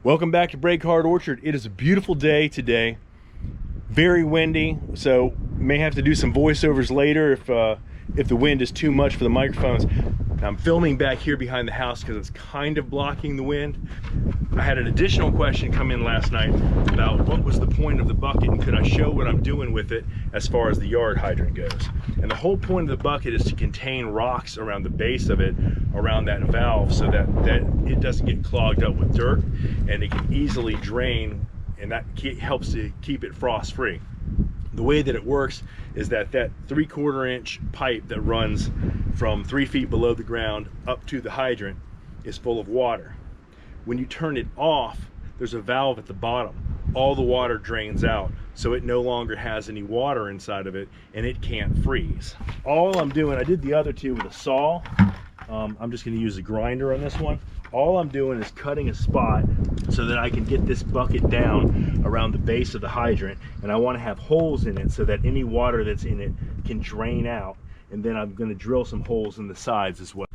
Welcome back to BreakHeartOrchard. It is a beautiful day today. Very windy, so may have to do some voiceovers later if the wind is too much for the microphones. I'm filming back here behind the house because it's kind of blocking the wind. I had an additional question come in last night about what was the point of the bucket and could I show what I'm doing with it as far as the yard hydrant goes. And the whole point of the bucket is to contain rocks around the base of it, around that valve, so that it doesn't get clogged up with dirt and it can easily drain, and that helps to keep it frost free. The way that it works is that 3/4 inch pipe that runs from 3 feet below the ground up to the hydrant is full of water. When you turn it off, there's a valve at the bottom. All the water drains out, so it no longer has any water inside of it and it can't freeze. All I'm doing, I did the other two with a saw. I'm just going to use a grinder on this one. All I'm doing is cutting a spot so that I can get this bucket down around the base of the hydrant, and I want to have holes in it so that any water that's in it can drain out, and then I'm going to drill some holes in the sides as well.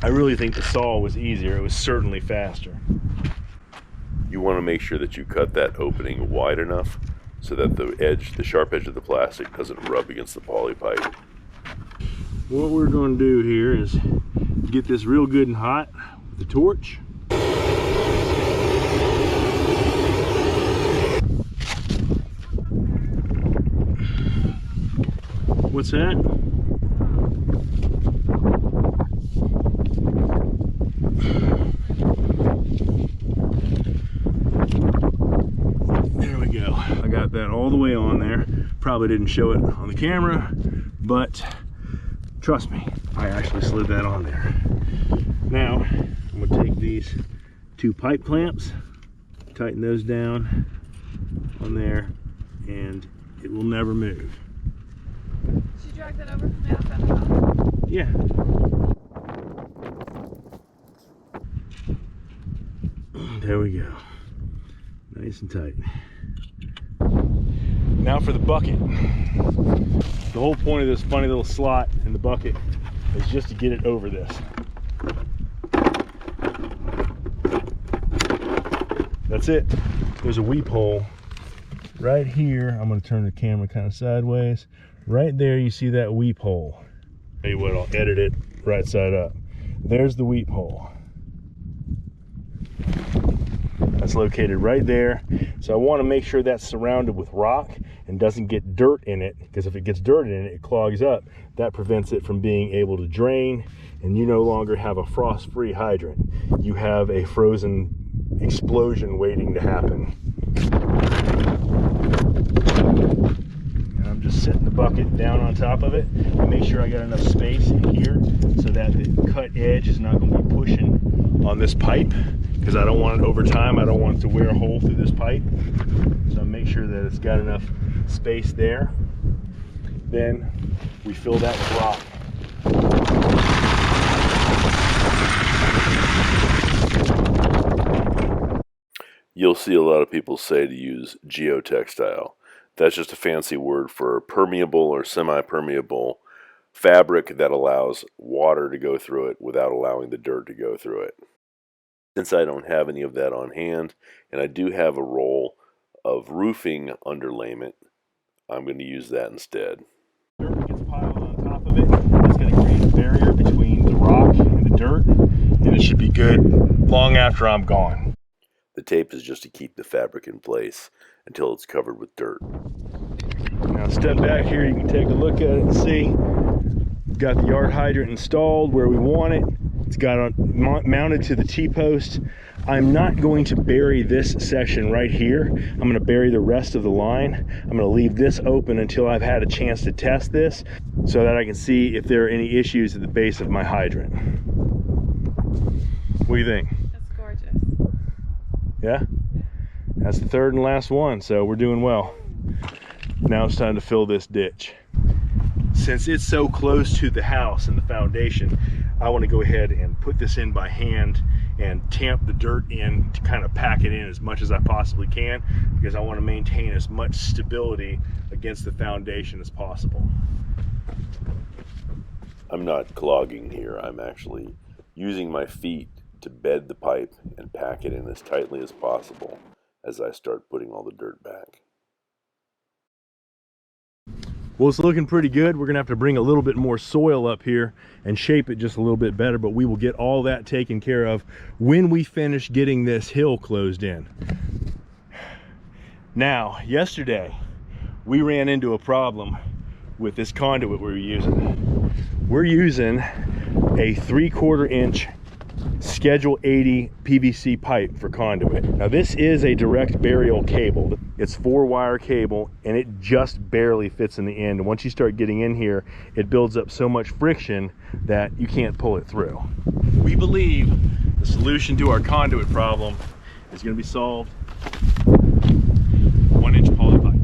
I really think the saw was easier. It was certainly faster. You want to make sure that you cut that opening wide enough so that the sharp edge of the plastic doesn't rub against the poly pipe. What we're going to do here is get this real good and hot with the torch. What's that? There we go. I got that all the way on there. Probably didn't show it on the camera, but trust me, I actually slid that on there. Now, I'm gonna take these 2 pipe clamps, tighten those down on there, and it will never move. Should you drag that over from the outside of the house? Yeah. There we go. Nice and tight. Now for the bucket. The whole point of this funny little slot in the bucket is just to get it over this. That's it. There's a weep hole right here. I'm going to turn the camera kind of sideways. Right there you see that weep hole. Tell you what, I'll edit it right side up. There's the weep hole. That's located right there. So I want to make sure that's surrounded with rock and doesn't get dirt in it, because if it gets dirt in it, it clogs up. That prevents it from being able to drain, and you no longer have a frost-free hydrant. You have a frozen explosion waiting to happen. And I'm just setting the bucket down on top of it and make sure I got enough space in here so that the cut edge is not going to be pushing on this pipe, because I don't want it over time. I don't want it to wear a hole through this pipe. So make sure that it's got enough space there. Then we fill that with rock. You'll see a lot of people say to use geotextile. That's just a fancy word for permeable or semi-permeable fabric that allows water to go through it without allowing the dirt to go through it. Since I don't have any of that on hand, and I do have a roll of roofing underlayment, I'm going to use that instead. Dirt gets piled on top of it. It's going to create a barrier between the rock and the dirt, and it should be good long after I'm gone. The tape is just to keep the fabric in place until it's covered with dirt. Now step back here, you can take a look at it and see. We've got the yard hydrant installed where we want it. It's got mounted to the T-post. I'm not going to bury this section right here. I'm going to bury the rest of the line. I'm going to leave this open until I've had a chance to test this so that I can see if there are any issues at the base of my hydrant. What do you think? That's gorgeous. Yeah? That's the third and last one, so we're doing well. Now it's time to fill this ditch. Since it's so close to the house and the foundation, I want to go ahead and put this in by hand and tamp the dirt in to kind of pack it in as much as I possibly can, because I want to maintain as much stability against the foundation as possible. I'm not clogging here. I'm actually using my feet to bed the pipe and pack it in as tightly as possible as I start putting all the dirt back. Well, it's looking pretty good. We're gonna have to bring a little bit more soil up here and shape it just a little bit better, but we will get all that taken care of when we finish getting this hill closed in. Now, yesterday, we ran into a problem with this conduit we were using. We're using a 3/4 inch Schedule 80 PVC pipe for conduit. Now this is a direct burial cable. It's 4-wire cable and it just barely fits in the end. And once you start getting in here, it builds up so much friction that you can't pull it through. We believe the solution to our conduit problem is going to be solved 1-inch poly pipe.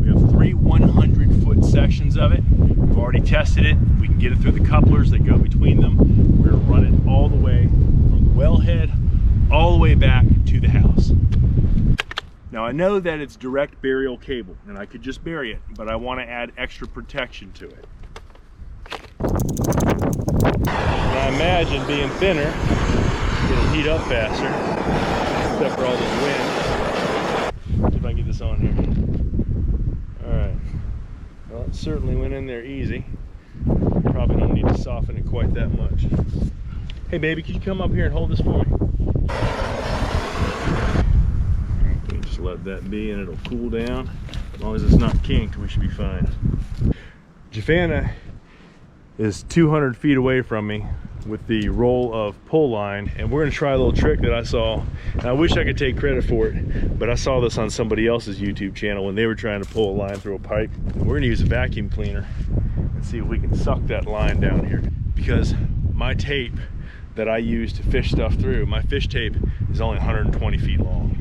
We have 3 100-foot sections of it. We've already tested it. We can get it through the couplers that go between them. We're going to run it all the way from the wellhead all the way back to the house. Now I know that it's direct burial cable and I could just bury it, but I want to add extra protection to it. And I imagine being thinner, it'll heat up faster, except for all this wind. See if I can get this on here. All right. Well, it certainly went in there easy. Probably don't need to soften it quite that much. Hey baby, could you come up here and hold this for me? Okay, just let that be and it'll cool down. As long as it's not kinked, we should be fine. Jafana is 200 feet away from me with the roll of pull line, and we're gonna try a little trick that I saw. And I wish I could take credit for it, but I saw this on somebody else's YouTube channel when they were trying to pull a line through a pipe. We're gonna use a vacuum cleaner and see if we can suck that line down here, because my tape that I use to fish stuff through, my fish tape is only 120 feet long.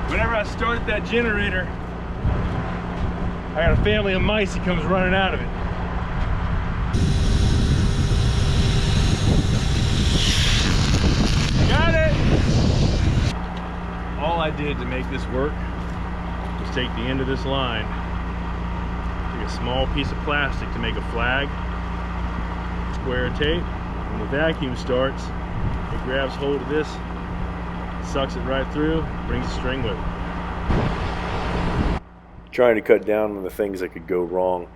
Whenever I started that generator, I got a family of mice that comes running out of it. Got it! All I did to make this work was take the end of this line, take a small piece of plastic to make a flag, square of tape. When the vacuum starts, it grabs hold of this, sucks it right through, brings the string with it. Trying to cut down on the things that could go wrong,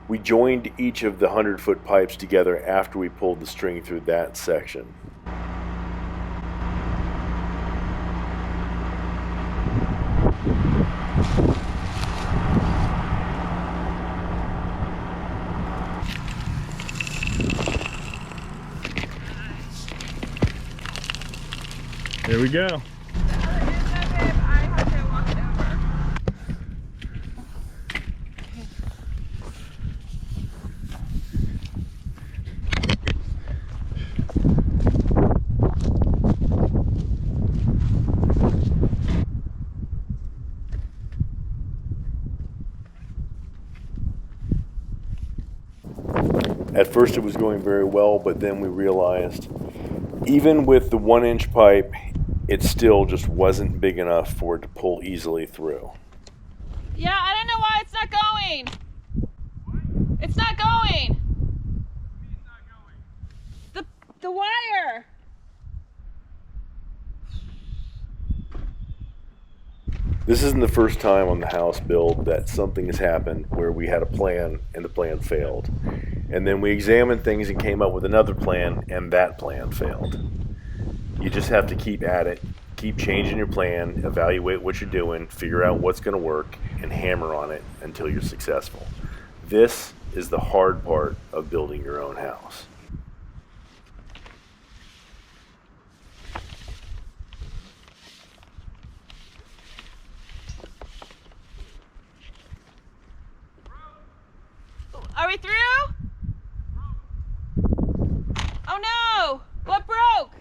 we joined each of the 100-foot pipes together after we pulled the string through that section. There we go. At first it was going very well, but then we realized even with the 1-inch pipe, it still just wasn't big enough for it to pull easily through. Yeah, I don't know why it's not going. What? It's not going. It's not going. The wire. This isn't the first time on the house build that something has happened where we had a plan and the plan failed. And then we examined things and came up with another plan and that plan failed. You just have to keep at it, keep changing your plan, evaluate what you're doing, figure out what's going to work, and hammer on it until you're successful. This is the hard part of building your own house. Are we through? Oh no! What broke?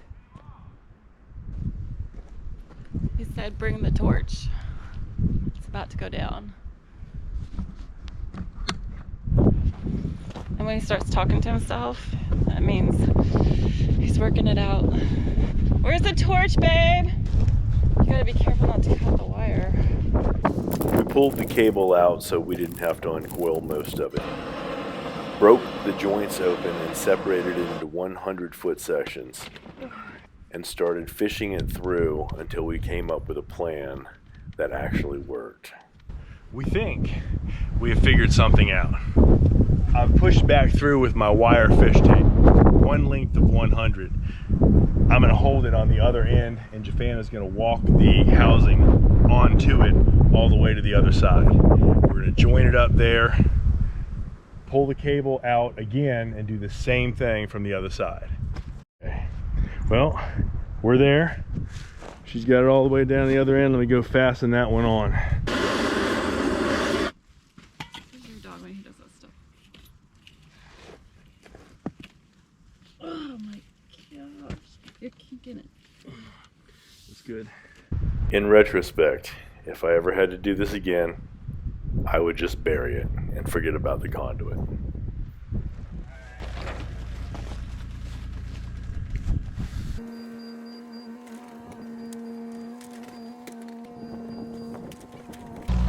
He said bring the torch. It's about about to go down. And when he starts talking to himself, that means he's working it out. Where's the torch, babe? You gotta be careful not to cut the wire. We pulled the cable out so we didn't have to uncoil most of it. Broke the joints open and separated it into 100-foot sections and started fishing it through until we came up with a plan that actually worked. We think we have figured something out. I've pushed back through with my wire fish tape, one length of 100. I'm gonna hold it on the other end, and Jafana's gonna walk the housing onto it all the way to the other side. We're gonna join it up there, pull the cable out again, and do the same thing from the other side. Okay. Well, we're there. She's got it all the way down the other end. Let me go fasten that one on. Where's your dog when he does that stuff? Oh my gosh. You're kicking it. That's good. In retrospect, if I ever had to do this again, I would just bury it and forget about the conduit.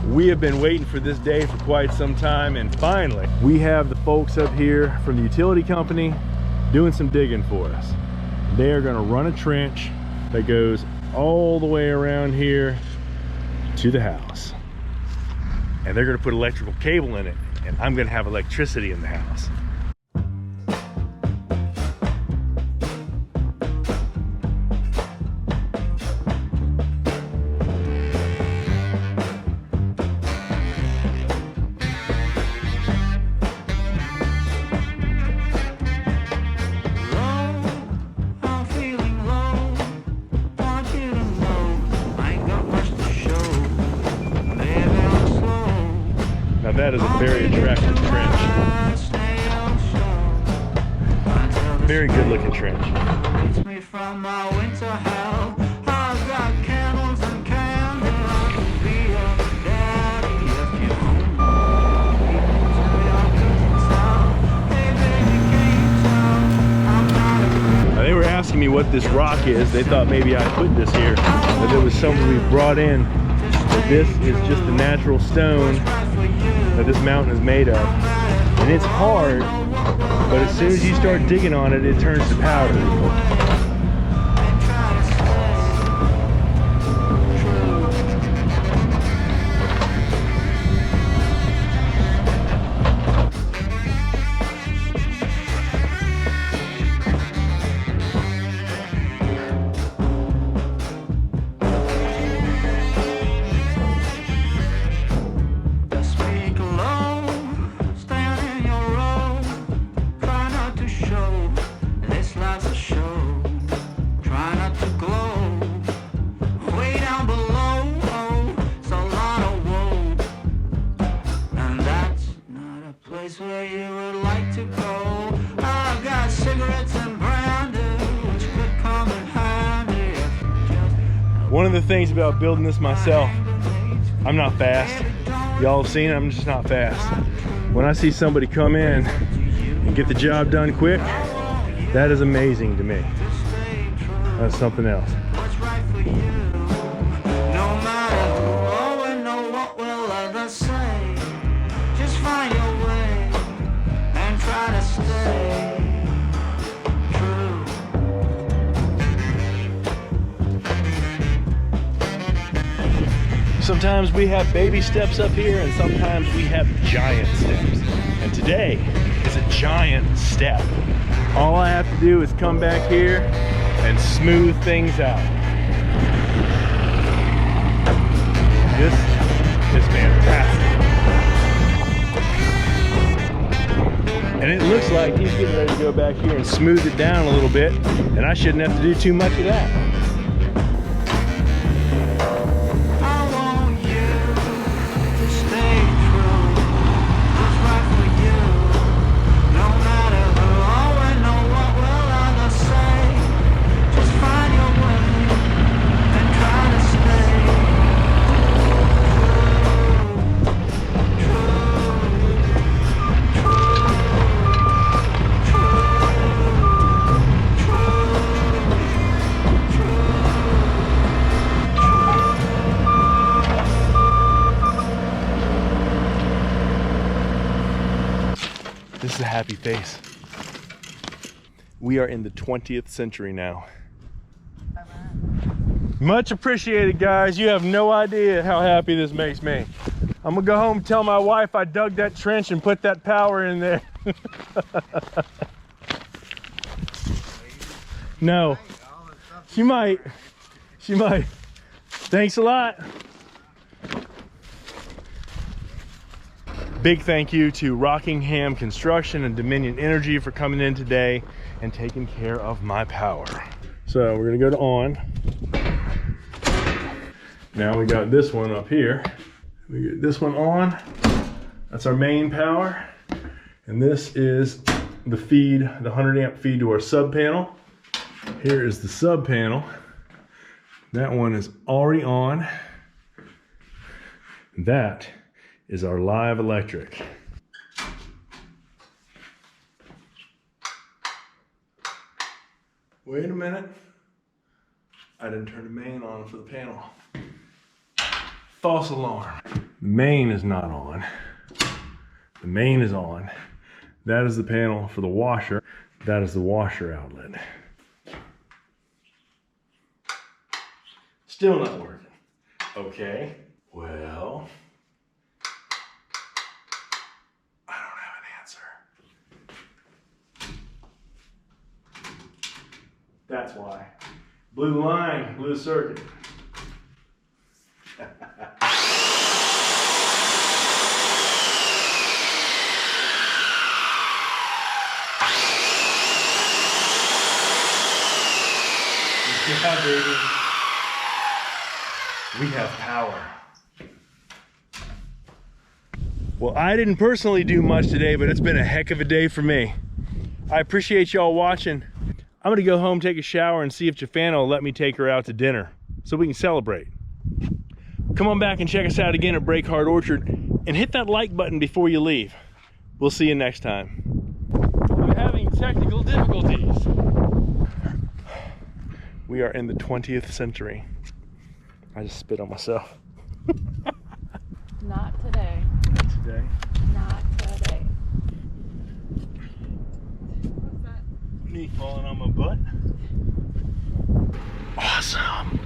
We have been waiting for this day for quite some time, and finally we have the folks up here from the utility company doing some digging for us. They are going to run a trench that goes all the way around here to the house, and they're going to put electrical cable in it, and I'm going to have electricity in the house. That is a very attractive trench. Very good looking trench. They were asking me what this rock is. They thought maybe I put this here, that there was something we brought in. But this is just the natural stone that this mountain is made of, and it's hard, but as soon as you start digging on it, it turns to powder. Where you would like to go. I've got cigarettes and brandy, which could come in handy. One of the things about building this myself, I'm not fast. Y'all have seen it, I'm just not fast. When I see somebody come in and get the job done quick, that is amazing to me. That's something else. What's right for you? No matter who and know what will others say. Just find your way. Try to stay true. Sometimes we have baby steps up here, and sometimes we have giant steps. And today is a giant step. All I have to do is come back here and smooth things out. This is fantastic. And it looks like he's getting ready to go back here and smooth it down a little bit, and I shouldn't have to do too much of that. I want you to stay true. What's right for you? No matter who or know what will others say. Just find your way and try to stay true. This is a happy face. We are in the 20th century now. Much appreciated, guys. You have no idea how happy this makes me. I'm gonna go home and tell my wife I dug that trench and put that power in there. No. She might. She might. Thanks a lot. Big thank you to Rockingham Construction and Dominion Energy for coming in today and taking care of my power. So we're gonna go to on. Now we got this one up here. We get this one on. That's our main power. And this is the feed, the 100 amp feed to our sub panel. Here is the sub panel. That one is already on. That is our live electric. Wait a minute. I didn't turn the main on for the panel. False alarm. The main is not on. The main is on. That is the panel for the washer. That is the washer outlet. Still not working. Okay, well, I don't have an answer. That's why. Blew the line, blew the circuit. Yeah, baby. We have power. Well, I didn't personally do much today, but it's been a heck of a day for me. I appreciate y'all watching. I'm gonna go home, take a shower, and see if Jafana will let me take her out to dinner so we can celebrate. Come on back and check us out again at BreakHeartOrchard and hit that like button before you leave. We'll see you next time. I'm having technical difficulties. We are in the 20th century. I just spit on myself. Not today. Not today. Not today. Me falling on my butt. Awesome.